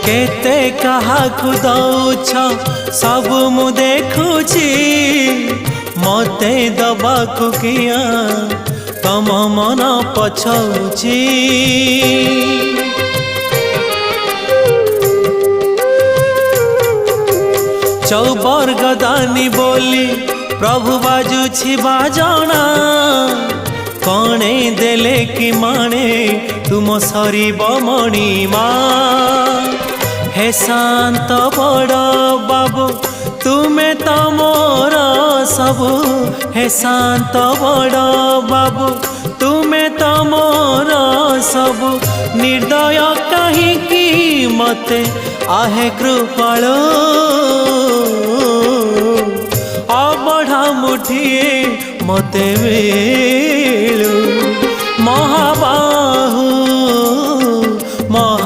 केते काहाकु दौछ सब मु देखुची मते दबाकु किया तम मन पछौची। चौबर गदानी बोली प्रभु बाजुछि बाजना कणे देले कि माणे तुम सरीब मणिमा। हे शांत बड़ बाबू तुमे तो मोर सबु। हे शांत बड़ बाबू तुमे तो मोर सबु। निर्दय कहीं मते आहे कृपाल अबढ़ा मुठिए मते मिलू महाबा